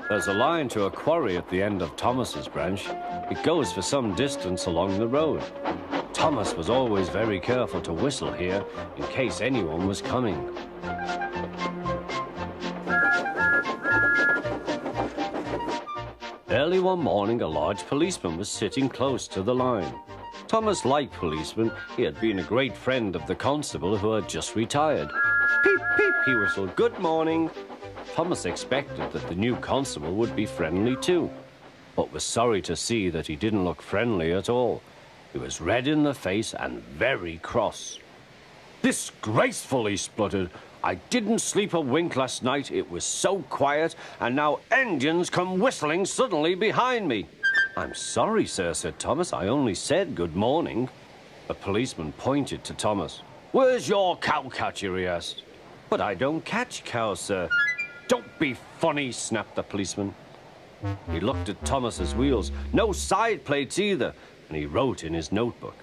There's a line to a quarry at the end of Thomas's branch. It goes for some distance along the road. Thomas was always very careful to whistle here in case anyone was coming. Early one morning, a large policeman was sitting close to the line. Thomas liked policemen. He had been a great friend of the constable who had just retired. Peep, peep, he whistled, "Good morning." Thomas expected that the new constable would be friendly too, but was sorry to see that he didn't look friendly at all. He was red in the face and very cross. "Disgraceful," he spluttered. "I didn't sleep a wink last night. It was so quiet, and now engines come whistling suddenly behind me." "I'm sorry, sir," said Thomas. "I only said good morning." The policeman pointed to Thomas. "Where's your cowcatcher?" he asked. "But I don't catch cows, sir." "Don't be funny," snapped the policeman. He looked at Thomas's wheels. No side plates either, and he wrote in his notebook,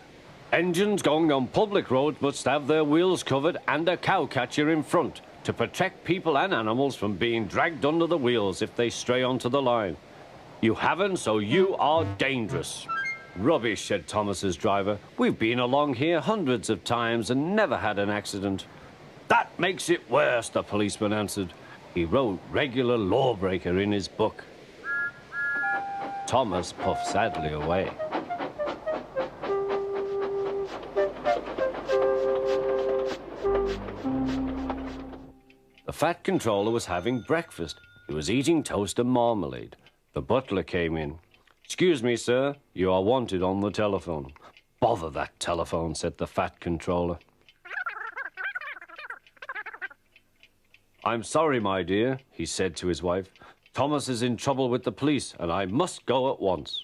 "Engines going on public roads must have their wheels covered and a cowcatcher in front to protect people and animals from being dragged under the wheels if they stray onto the line. You haven't, so you are dangerous." "Rubbish," said Thomas's driver. "We've been along here hundreds of times and never had an accident." "That makes it worse," the policeman answered. He wrote "regular lawbreaker" in his book. Thomas puffed sadly away. The fat controller was having breakfast. He was eating toast and marmalade. The butler came in. "Excuse me, sir, you are wanted on the telephone." "Bother that telephone," said the fat controller. "I'm sorry, my dear," he said to his wife. "Thomas is in trouble with the police, and I must go at once."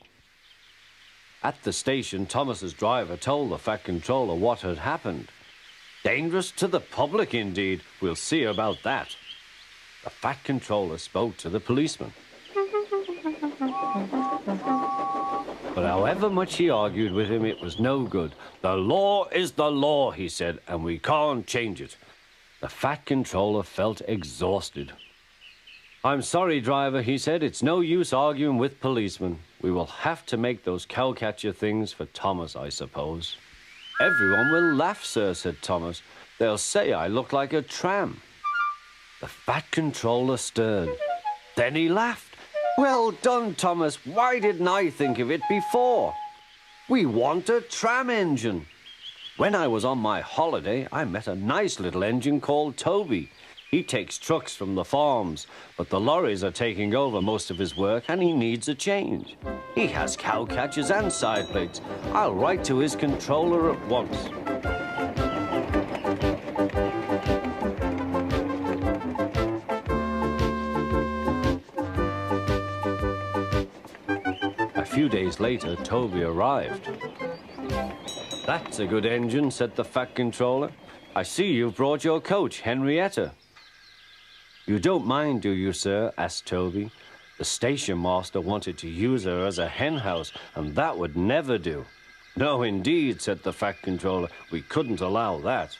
At the station, Thomas's driver told the fat controller what had happened. Dangerous to the public, indeed. We'll see about that. The fat controller spoke to the policeman. But however much he argued with him, it was no good. "The law is the law," he said, "and we can't change it." The fat controller felt exhausted. "I'm sorry, driver," he said. "It's no use arguing with policemen. We will have to make those cowcatcher things for Thomas, I suppose." "Everyone will laugh, sir," said Thomas. "They'll say I look like a tram." The fat controller stirred. Then he laughed. "Well done, Thomas. Why didn't I think of it before? We want a tram engine. When I was on my holiday, I met a nice little engine called Toby. He takes trucks from the farms, but the lorries are taking over most of his work and he needs a change. He has cowcatchers and side plates. I'll write to his controller at once." A few days later, Toby arrived. "That's a good engine," said the fat controller. "I see you've brought your coach, Henrietta." "You don't mind, do you, sir?" asked Toby. "The station master wanted to use her as a hen house, and that would never do." "No, indeed," said the fat controller. "We couldn't allow that."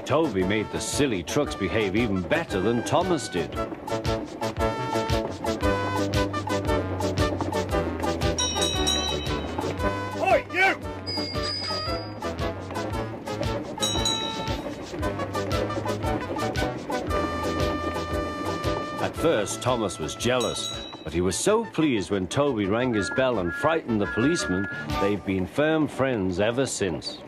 Toby made the silly trucks behave even better than Thomas did. Oi, you! At first, Thomas was jealous, but he was so pleased when Toby rang his bell and frightened the policeman, they've been firm friends ever since.